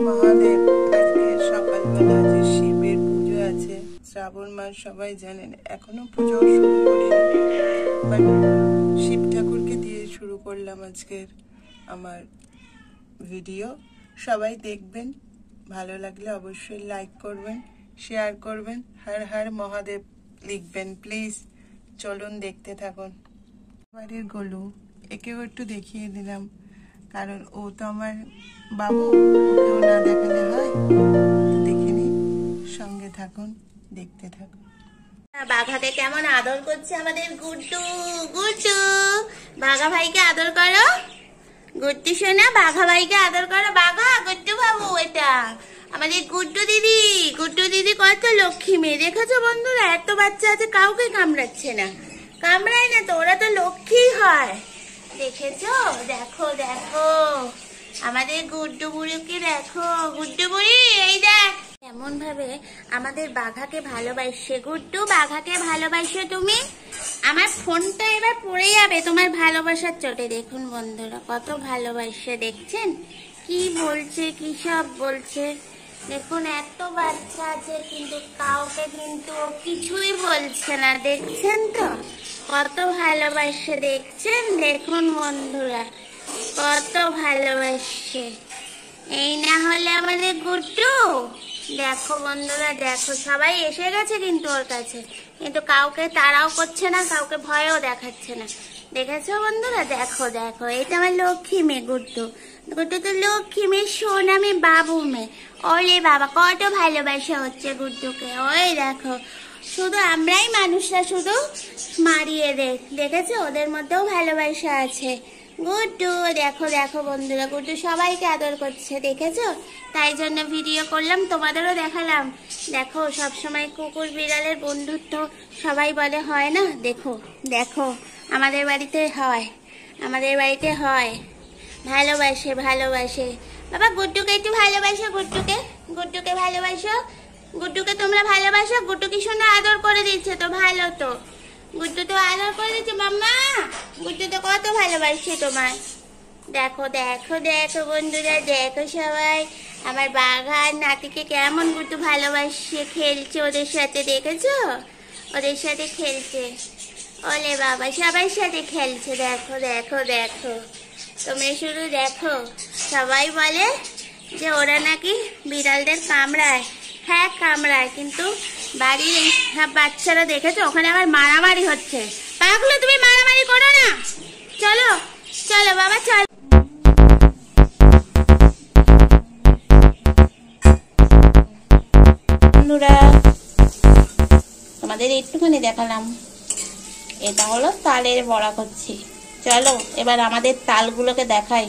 মহাদেব আজকে সকালবেলা যে শিবের পুজো আছে, শ্রাবণ মাস সবাই জানেন, এখনো পুজো শুরু করিনি, বাট শিব ঠাকুরকে দিয়ে শুরু করলাম আজকের আমার ভিডিও। সবাই দেখবেন, ভালো লাগলে অবশ্যই লাইক করবেন, শেয়ার করবেন, হর হর মহাদেব লিখবেন প্লিজ। চলুন দেখতে থাকুন। বাড়ির গোলু, একেও একটু দেখিয়ে দিলাম, কারণ ও তো আমার বাবু, ওকেও না দেখালে হয়। দেখে নিন, সঙ্গে থাকুন, দেখতে থাকুন। বাঘাকে কেমন আদর করছে আমাদের গুড্ডু। গুড্ডু, বাঘা ভাইকে আদর করো। গুড্ডু সোনা, বাঘা ভাইকে আদর করো। বাঘা, গুড্ডু বাবু, এটা আমাদের গুড্ডু দিদি। গুড্ডু দিদি কত লক্ষ্মী মেয়ে, দেখেছো বন্ধুরা? এত বাচ্চা আছে, কাউকে কামড়াচ্ছে না, কামড়ায় না তো, ওরা তো লক্ষ্মী হয়। দেখেছো? দেখো দেখো আমাদের গুড্ডু বুড়িকে, দেখো গুড্ডু বুড়ি, এই দেখ কেমন ভাবে আমাদের বাঘাকে ভালোবাসে। গুড্ডু, বাঘাকে ভালোবাসো তুমি? আমার ফোনটা এবার পড়ে যাবে তোমার ভালোবাসার চোটে। দেখুন বন্ধুরা কত ভালোবাসে, দেখছেন কি বলছে, কি সব বলছে। দেখুন এত বাচ্চা আছে কিন্তু কাউকে কিন্তু কিছুই বলছে না, দেখছেন তো কত ভালোবাসে, দেখছেন? দেখুন বন্ধুরা কত ভালোবাসে। এই না হলে আমাদের গুড্ডু। দেখো বন্ধুরা, দেখো সবাই এসে গেছে কিন্তু ওর কাছে, কিন্তু কাউকে তাড়াও করছে না, কাউকে ভয়ও দেখাচ্ছে না। দেখেছো বন্ধুরা? দেখো দেখো, এটা আমার লক্ষ্মী মেয়ে গুড্ডু। গুড্ডু তো লক্ষ্মী মেয়ে, সোনা মেয়ে, বাবু মেয়ে। ওলে বাবা, কত ভালোবাসা হচ্ছে গুড্ডুকে। ওই দেখো, শুধু আমরাই মানুষরা শুধু মারিয়ে দেয়, দেখেছো? ওদের মধ্যেও ভালোবাসা আছে। গুড্ডু, দেখো দেখো বন্ধুরা, গুড্ডু সবাইকে আদর করছে, দেখেছো? তাই জন্য ভিডিও করলাম, তোমাদেরও দেখালাম। দেখো, সবসময় কুকুর বিড়ালের বন্ধুত্ব সবাই বলে হয় না, দেখো দেখো আমাদের বাড়িতে হয়, আমাদের বাড়িতে হয়। ভালোবাসে ভালোবাসে। বাবা গুড্ডুকে একটু ভালোবাসো, গুড্ডুকে, গুড্ডুকে ভালোবাসো। গুড্ডুকে তোমরা ভালোবাসো? গুড্ডু কি সুন্দর আদর করে দিচ্ছে তো, ভালো তো। গুড্ডু তো আদর করে দিচ্ছে মাম্মা, গুড্ডু তো কত ভালোবাসছে তোমার। দেখো দেখো দেখো বন্ধুরা, দেখো সবাই আমার বাঘার নাতিকে কেমন গুড্ডু ভালোবাসছে, খেলছে ওদের সাথে, দেখেছো? ওদের সাথে খেলছে। ওলে বাবা, সবার সাথে খেলছে। দেখো দেখো দেখো, তোমরা শুধু দেখো। সবাই বলে যে ওরা নাকি বিড়ালদের কামড়ায়। হ্যাঁ কামড়ায়, কিন্তু বাড়ির এই সব বাচ্চারা, দেখেছো ওখানে আবার মারামারি হচ্ছে। পাগলো, তুমি মারামারি করো না, চলো চলো বাবা চলো। বন্ধুরা তোমাদের একটুখানি দেখালাম, এটা হলো তালের বড়া করছি। চলো এবার আমাদের তালগুলোকে দেখাই।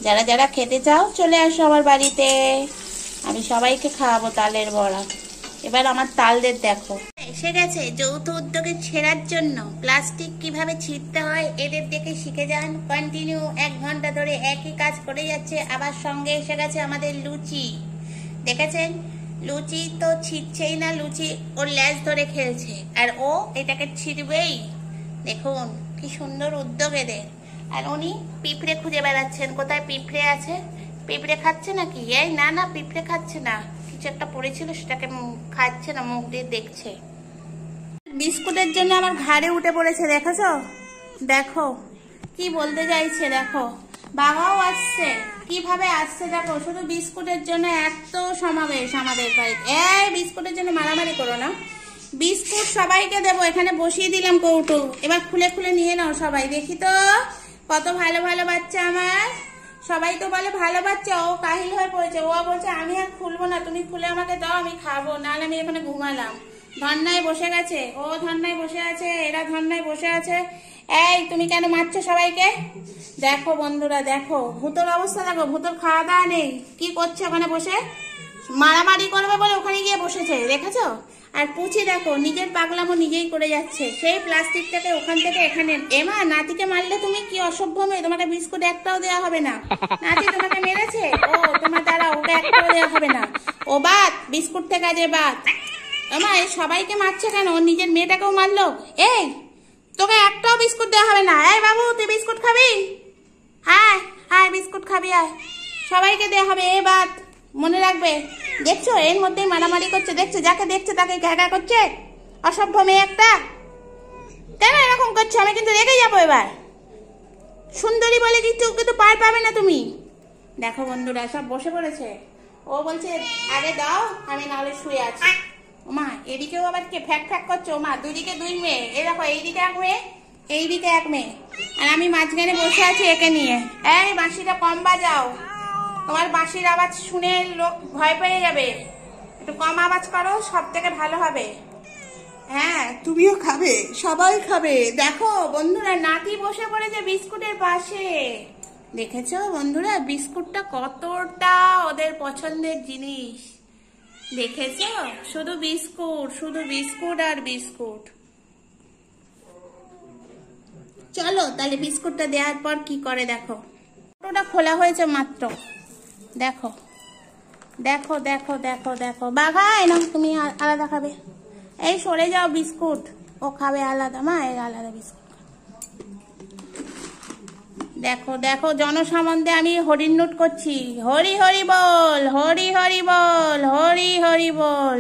যারা যারা খেতে চাও চলে আসো আমার বাড়িতে, আমি সবাইকে খাওয়াবো তালের বড়া। এবার আমার তালদের দেখো। এসে গেছে যৌথ উদ্যোগে ছেঁড়ার জন্য প্লাস্টিক কিভাবে ছিঁড়তে হয়, এদের দেখে শিখে যান। কন্টিনিউ 1 ঘন্টা ধরে একই কাজ করে যাচ্ছে। আবার সঙ্গে এসে গেছে আমাদের লুচি, দেখেছেন? লুচি তো ছিঁড়ছেই না, লুচি ওর ল্যাজ ধরে খেলছে, আর ও এটাকে ছিঁড়বেই। দেখুন কি সুন্দর উদ্যোগ এদের। আর উনি পিঁপড়ে খুঁজে বেড়াচ্ছেন, কোথায় পিঁপড়ে আছে। পিঁপড়ে খাচ্ছে নাকি? এই না না, পিঁপড়ে খাচ্ছে না, কিছু একটা পড়েছিল সেটাকে খাচ্ছে না, মুখ দিয়ে দেখছে। বিস্কুটের জন্য আমার ঘাড়ে উঠে পড়েছে, দেখেছো? দেখো কি বলতে চাইছে, দেখো বাবাও আসছে, কিভাবে আসছে দেখো। শুধু বিস্কুটের জন্য এত সমাবেশ আমাদের বাড়িতে। এই বিস্কুটের জন্য মারামারি করো না। বিস্কুট সবাইকে দেবো, এখানে বসিয়ে দিলাম কৌটো, এবার খুলে খুলে নিয়ে নাও সবাই। দেখি তো কত ভালো ভালো বাচ্চা আমার। সবাই তো বলে ভালো বাচ্চা, ও কাহিল হয়ে পড়েছে। ও বলছে আমি আর খুলবো না, তুমি খুলে আমাকে দাও, আমি খাবো, নাহলে আমি এখানে ঘুমালাম। ধর্নায় বসে গেছে, ও ধর্নায় বসে আছে, এরা ধর্নায় বসে আছে। এই তুমি কেন মারছো সবাইকে? দেখো বন্ধুরা দেখো, ভূতর অবস্থা দেখো, ভূতর খাওয়া দাওয়া নেই, কি করছে ওখানে বসে, মারামারি করবে বলে ওখানে গিয়ে বসেছে, দেখেছো? আর পুচি দেখো, নিজের পাগলামো নিজেই করে যাচ্ছে, সেই প্লাস্টিকটাকে ওখান থেকে এখানে। এমা, নাতিকে মারলে তুমি কি অসভ্য মেয়ে, তোমাকে বিস্কুট একটাও দেওয়া হবে না। নাতি তোমাকে মেরেছে, ও তোমার দ্বারা ওটা একটাও দেওয়া হবে না, ও বাদ, বিস্কুট থেকে আজ বাদ। এমা, এই সবাইকে মারছে কেন? নিজের মেয়েটাকেও মারলো। এই তোকে একটাও বিস্কুট দেওয়া হবে না। এই বাবু, তুই বিস্কুট খাবি? হ্যাঁ হ্যাঁ বিস্কুট খাবি, আয়, সবাইকে দেওয়া হবে, এ বাদ। মনে রাখবে। দেখছো এর মধ্যেই মারামারি করছে, দেখছো যাকে দেখছে তাকে ঘ্যাঘা করছে, অসভ্য মেয়ে একটা। কেন এরকম করছো? আমি কিন্তু রেগে যাবো এবার। সুন্দরী বলে কিন্তু পার পাবে না তুমি। দেখো বন্ধুরা সব বসে পড়েছে। ও বলছে আগে দাও, আমি নাহলে শুয়ে আছি। ওমা এদিকেও আবার কে ফ্যাক ফ্যাক করছে। ওমা দুদিকে দুই মেয়ে, এ দেখো এইদিকে এক মেয়ে, এইদিকে এক মেয়ে, আর আমি মাঝখানে বসে আছি একে নিয়ে। এই বাঁশিটা কম বাজাও, তোমার বাঁশির আওয়াজ শুনে লোক ভয় পেয়ে যাবে। একটু কম আওয়াজ করো, সব থেকে ভালো হবে। হ্যাঁ তুমিও খাবে, সবাই খাবে। দেখো বন্ধুরা নাতি বসে পড়েছে বিস্কুটের পাশে। দেখেছো বন্ধুরা বিস্কুটটা কতটা ওদের পছন্দের জিনিস। দেখেছো শুধু বিস্কুট, শুধু বিস্কুট আর বিস্কুট। চলো তাহলে বিস্কুটটা দেওয়ার পর কি করে দেখো। ওটা খোলা হয়েছে মাত্র। দেখো দেখো দেখো দেখো দেখো। বাঘা এনো তুমি আলাদা খাবে। এই সরে যাও, বিস্কুট ও খাবে আলাদা, মা এর আলাদা বিস্কুট। দেখো দেখো জনসম্বন্ধে আমি হরিণ নোট করছি। হরি হরি বল, হরি হরি বল, হরি হরি বল।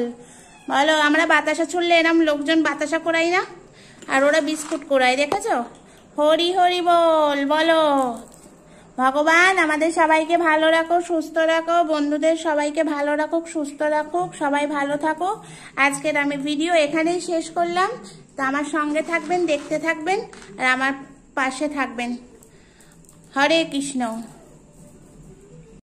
বলো আমরা বাতাসা ছুড়লে এরম লোকজন বাতাসা কোরাই না, আর ওরা বিস্কুট কোরাই। দেখেছো? হরি হরি বল বলো। ভগবান আমাদের সবাইকে ভালো রাখো, সুস্থ রাখো, বন্ধুদের সবাইকে ভালো রাখুক, সুস্থ রাখুক, সবাই ভালো থাকো। আজকের আমি ভিডিও এখানেই শেষ করলাম। তো আমার সঙ্গে থাকবেন, দেখতে থাকবেন, আর আমার পাশে থাকবেন। হরে কৃষ্ণ।